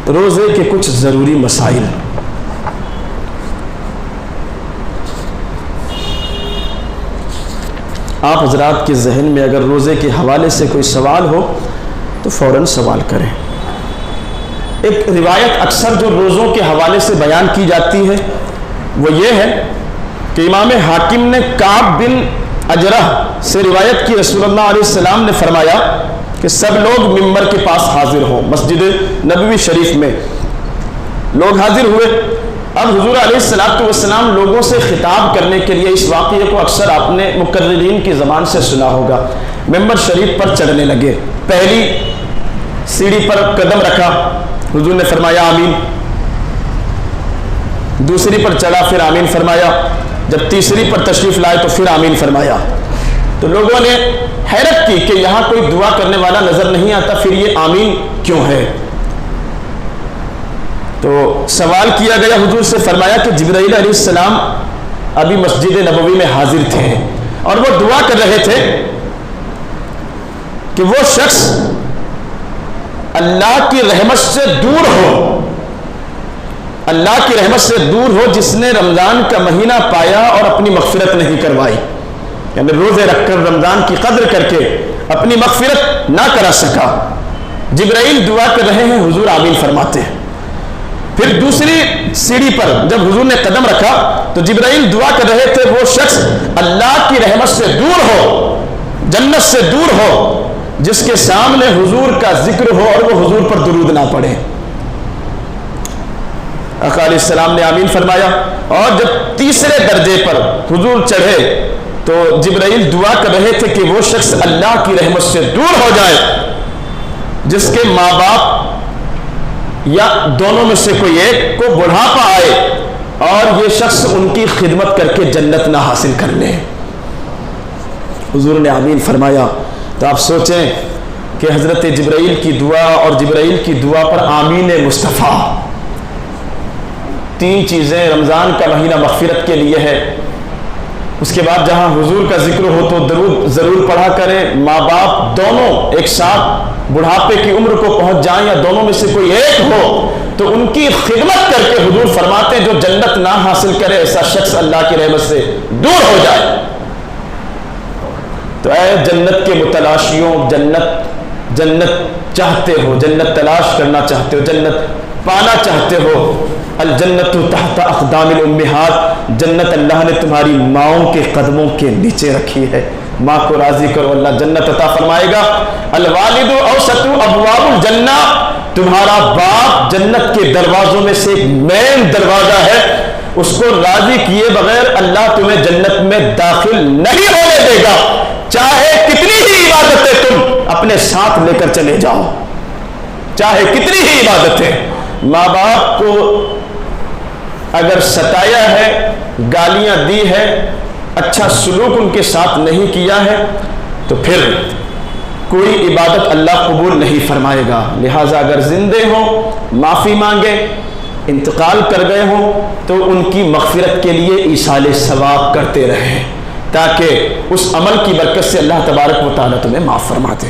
روزے کے کچھ ضروری مسائل۔ آپ حضرات کے ذہن میں اگر روزے کے حوالے سے کوئی سوال ہو تو فوراً سوال کریں۔ ایک روایت اکثر جو روزوں کے حوالے سے بیان کی جاتی ہے وہ یہ ہے کہ امام حاکم نے کعب بن اجرہ سے روایت کی، رسول اللہ علیہ السلام نے فرمایا کہ سب لوگ ممبر کے پاس حاضر ہوں۔ مسجد نبوی شریف میں لوگ حاضر ہوئے۔ اب حضور علیہ السلام لوگوں سے خطاب کرنے کے لیے، اس واقعے کو اکثر آپ نے مقررین کی زبان سے سنا ہوگا، ممبر شریف پر چڑھنے لگے۔ پہلی سیڑھی پر قدم رکھا، حضور نے فرمایا آمین، دوسری پر چڑھا پھر آمین فرمایا، جب تیسری پر تشریف لائے تو پھر آمین فرمایا۔ تو لوگوں نے حیرت کی کہ یہاں کوئی دعا کرنے والا نظر نہیں آتا، پھر یہ آمین کیوں ہے؟ تو سوال کیا گیا، حضور سے فرمایا کہ جبرائیل علیہ السلام ابھی مسجد نبوی میں حاضر تھے اور وہ دعا کر رہے تھے کہ وہ شخص اللہ کی رحمت سے دور ہو، اللہ کی رحمت سے دور ہو جس نے رمضان کا مہینہ پایا اور اپنی مغفرت نہیں کروائی، یعنی روزے رکھ کر رمضان کی قدر کر کے اپنی مغفرت نہ کرا سکا۔ جبرائیل دعا کر رہے ہیں، حضور آمین فرماتے ہیں۔ پھر دوسری سیڑھی پر جب حضور نے قدم رکھا تو جبرائیل دعا کر رہے تھے وہ شخص اللہ کی رحمت سے دور ہو، جنت سے دور ہو، جس کے سامنے حضور کا ذکر ہو اور وہ حضور پر درود نہ پڑھے۔ آقا علیہ السلام نے آمین فرمایا، اور جب تیسرے درجے پر حضور چڑھے تو جبرائیل دعا کر رہے تھے کہ وہ شخص اللہ کی رحمت سے دور ہو جائے جس کے ماں باپ یا دونوں میں سے کوئی ایک کو بڑھاپا آئے اور یہ شخص ان کی خدمت کر کے جنت نہ حاصل کر لے۔ حضور نے آمین فرمایا۔ تو آپ سوچیں کہ حضرت جبرائیل کی دعا اور جبرائیل کی دعا پر آمین مصطفیٰ، تین چیزیں رمضان کا مہینہ مغفرت کے لیے ہے۔ اس کے بعد جہاں حضور کا ذکر ہو تو درود ضرور پڑھا کریں۔ ماں باپ دونوں ایک ساتھ بڑھاپے کی عمر کو پہنچ جائیں یا دونوں میں سے کوئی ایک ہو تو ان کی خدمت کر کے حضور فرماتے ہیں جو جنت نہ حاصل کرے ایسا شخص اللہ کی رحمت سے دور ہو جائے۔ تو اے جنت کے متلاشیوں، جنت چاہتے ہو، جنت تلاش کرنا چاہتے ہو، جنت پانا چاہتے ہو، الجنت تحت اقدام الامہات، جنت اللہ نے تمہاری ماؤں کے قدموں کے نیچے رکھی ہے۔ ماں کو راضی کرو، اللہ جنت عطا فرمائے گا۔ الوالد اوسط ابواب الجنہ، تمہارا باپ جنت کے دروازوں میں سے ایک مین دروازہ ہے، اس کو راضی کیے بغیر اللہ تمہیں جنت میں داخل نہیں ہونے دے گا، چاہے کتنی ہی عبادتیں تم اپنے ساتھ لے کر چلے جاؤ، چاہے کتنی ہی عبادتیں۔ ماں باپ کو اگر ستایا ہے، گالیاں دی ہے، اچھا سلوک ان کے ساتھ نہیں کیا ہے تو پھر کوئی عبادت اللہ قبول نہیں فرمائے گا۔ لہٰذا اگر زندے ہوں معافی مانگے، انتقال کر گئے ہوں تو ان کی مغفرت کے لیے ایصال ثواب کرتے رہیں تاکہ اس عمل کی برکت سے اللہ تبارک و تعالیٰ تمہیں معاف فرما دے۔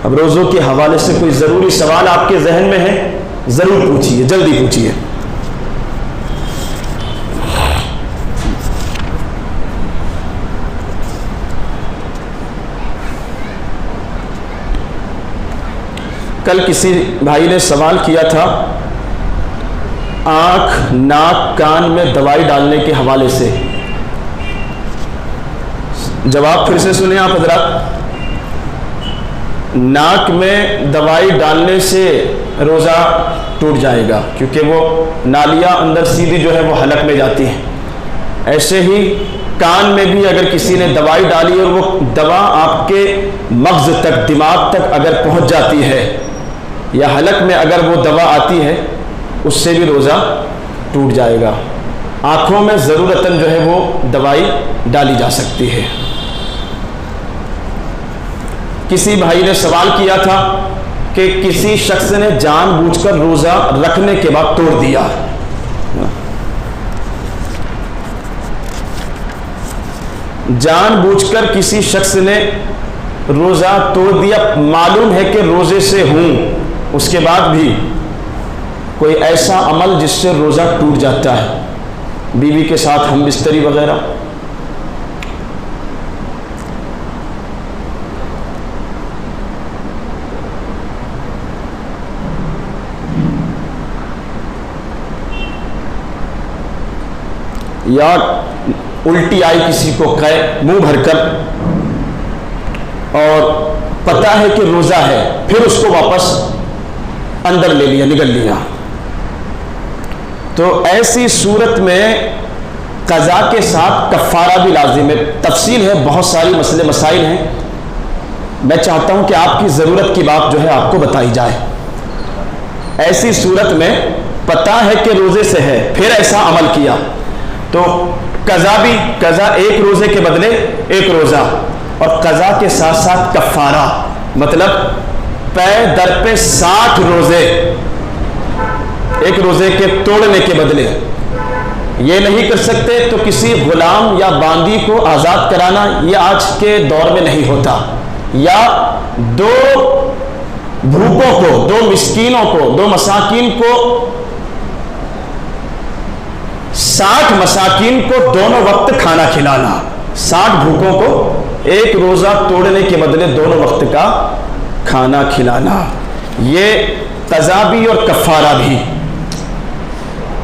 اب روزوں کے حوالے سے کوئی ضروری سوال آپ کے ذہن میں ہے ضرور پوچھیے، جلدی پوچھیے۔ کل کسی بھائی نے سوال کیا تھا آنکھ، ناک، کان میں دوائی ڈالنے کے حوالے سے۔ جواب پھر سے سنیں آپ حضرات۔ ناک میں دوائی ڈالنے سے روزہ ٹوٹ جائے گا کیونکہ وہ نالیاں اندر سیدھی جو ہے وہ حلق میں جاتی ہیں۔ ایسے ہی کان میں بھی اگر کسی نے دوائی ڈالی اور وہ دوا آپ کے مغز تک، دماغ تک اگر پہنچ جاتی ہے یا حلق میں اگر وہ دوا آتی ہے اس سے بھی روزہ ٹوٹ جائے گا۔ آنکھوں میں ضرورتاً جو ہے وہ دوائی ڈالی جا سکتی ہے۔ کسی بھائی نے سوال کیا تھا کہ کسی شخص نے جان بوجھ کر روزہ رکھنے کے بعد توڑ دیا، جان بوجھ کر کسی شخص نے روزہ توڑ دیا، معلوم ہے کہ روزے سے ہوں، اس کے بعد بھی کوئی ایسا عمل جس سے روزہ ٹوٹ جاتا ہے، بیوی کے ساتھ ہم بستری وغیرہ، یا الٹی آئی کسی کو منہ بھر کر اور پتہ ہے کہ روزہ ہے، پھر اس کو واپس اندر لے لیا، نگل لیا، تو ایسی صورت میں قضا کے ساتھ کفارہ بھی لازم ہے۔ تفصیل ہے، بہت ساری مسئلے مسائل ہیں، میں چاہتا ہوں کہ آپ کی ضرورت کی بات جو ہے آپ کو بتائی جائے۔ ایسی صورت میں پتہ ہے کہ روزے سے ہے، پھر ایسا عمل کیا تو قضا ایک روزے کے بدلے ایک روزہ، اور قضا کے ساتھ ساتھ کفارہ، مطلب پے در پہ 60 روزے، ایک روزے کے توڑنے کے بدلے۔ یہ نہیں کر سکتے تو کسی غلام یا باندی کو آزاد کرانا، یہ آج کے دور میں نہیں ہوتا، یا 2 بھوکوں کو، 2 مسکینوں کو، 2 مساکین کو، 60 مساکین کو دونوں وقت کھانا کھلانا، 60 بھوکوں کو ایک روزہ توڑنے کے بدلے دونوں وقت کا کھانا کھلانا، یہ قضا بھی اور کفارہ بھی۔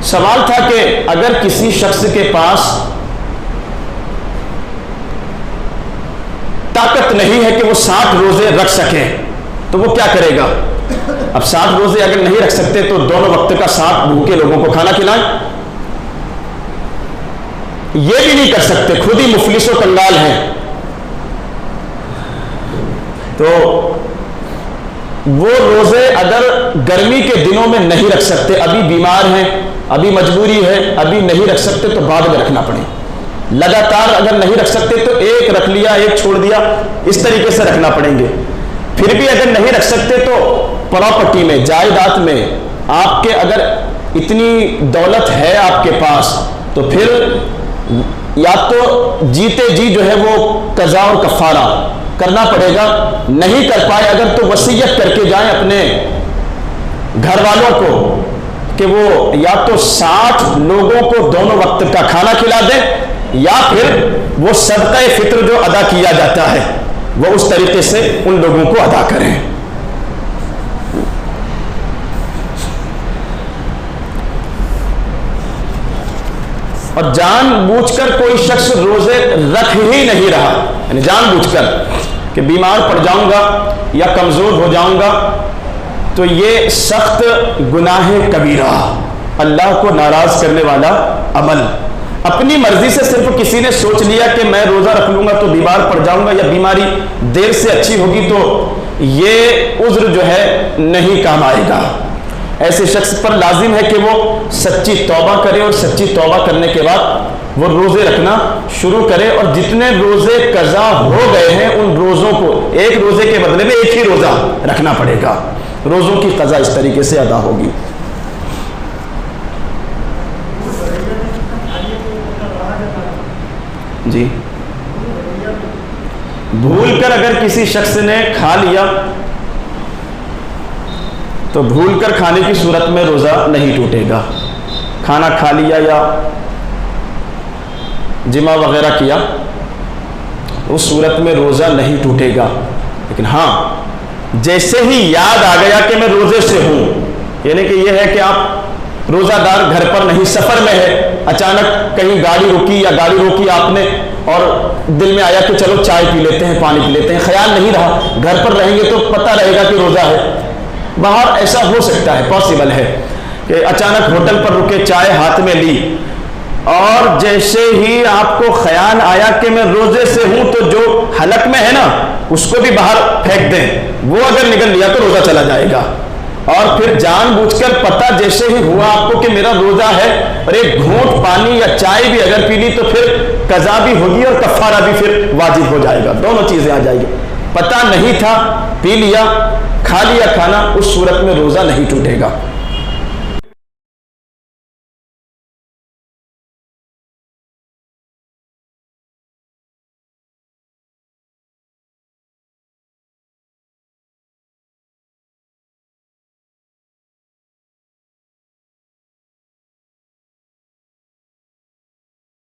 سوال تھا کہ اگر کسی شخص کے پاس طاقت نہیں ہے کہ وہ 60 روزے رکھ سکے تو وہ کیا کرے گا؟ اب 60 روزے اگر نہیں رکھ سکتے تو دونوں وقت کا 60 بھوکے لوگوں کو کھانا کھلائیں، یہ بھی نہیں کر سکتے، خود ہی مفلس و کنگال ہیں، تو وہ روزے اگر گرمی کے دنوں میں نہیں رکھ سکتے، ابھی بیمار ہیں، ابھی مجبوری ہے، ابھی نہیں رکھ سکتے تو بعد میں رکھنا پڑے، لگاتار اگر نہیں رکھ سکتے تو ایک رکھ لیا، ایک چھوڑ دیا، اس طریقے سے رکھنا پڑیں گے۔ پھر بھی اگر نہیں رکھ سکتے تو پراپرٹی میں، جائیداد میں آپ کے اگر اتنی دولت ہے آپ کے پاس تو پھر یا تو جیتے جی جو ہے وہ قضا اور کفارہ کرنا پڑے گا، نہیں کر پائے اگر تو وصیت کر کے جائیں اپنے گھر والوں کو کہ وہ یا تو 60 لوگوں کو دونوں وقت کا کھانا کھلا دیں، یا پھر وہ صدقہ فطر جو ادا کیا جاتا ہے وہ اس طریقے سے ان لوگوں کو ادا کریں۔ اور جان بوجھ کر کوئی شخص روزے رکھ ہی نہیں رہا، یعنی جان بوجھ کر کہ بیمار پڑ جاؤں گا یا کمزور ہو جاؤں گا، تو یہ سخت گناہ کبیرہ، اللہ کو ناراض کرنے والا عمل۔ اپنی مرضی سے صرف کسی نے سوچ لیا کہ میں روزہ رکھ لوں گا تو بیمار پڑ جاؤں گا یا بیماری دیر سے اچھی ہوگی، تو یہ عذر جو ہے نہیں کام آئے گا۔ ایسے شخص پر لازم ہے کہ وہ سچی توبہ کرے، اور سچی توبہ کرنے کے بعد وہ روزے رکھنا شروع کرے، اور جتنے روزے قضا ہو گئے ہیں ان روزوں کو ایک روزے کے بدلے میں ایک ہی روزہ رکھنا پڑے گا، روزوں کی قضا اس طریقے سے ادا ہوگی۔ جی، بھول کر اگر کسی شخص نے کھا لیا تو بھول کر کھانے کی صورت میں روزہ نہیں ٹوٹے گا، کھانا کھا لیا یا جمع وغیرہ کیا اس صورت میں روزہ نہیں ٹوٹے گا، لیکن ہاں جیسے ہی یاد آ گیا کہ میں روزے سے ہوں، یعنی کہ یہ ہے کہ آپ روزہ دار گھر پر نہیں، سفر میں ہے، اچانک کہیں گاڑی رکی یا گاڑی روکی آپ نے اور دل میں آیا کہ چلو چائے پی لیتے ہیں، پانی پی لیتے ہیں، خیال نہیں رہا، گھر پر رہیں گے تو پتہ رہے گا کہ روزہ ہے، باہر ایسا ہو سکتا ہے، پاسبل ہے کہ اچانک ہوٹل پر رکے، چائے ہاتھ میں لی اور جیسے ہی آپ کو خیال آیا کہ میں روزے سے ہوں تو جو حلق میں ہے نا اس کو بھی باہر پھینک دیں، وہ اگر نکل لیا تو روزہ چلا جائے گا۔ اور پھر جان بوجھ کر پتہ جیسے ہی ہوا آپ کو کہ میرا روزہ ہے اور ایک گھونٹ پانی یا چائے بھی اگر پی لی تو پھر قضا بھی ہوگی اور کفارہ بھی پھر واجب ہو جائے گا، دونوں چیزیں آ جائیں گی۔ پتہ نہیں تھا، پی لیا، کھا لیا کھانا، اس صورت میں روزہ نہیں ٹوٹے گا۔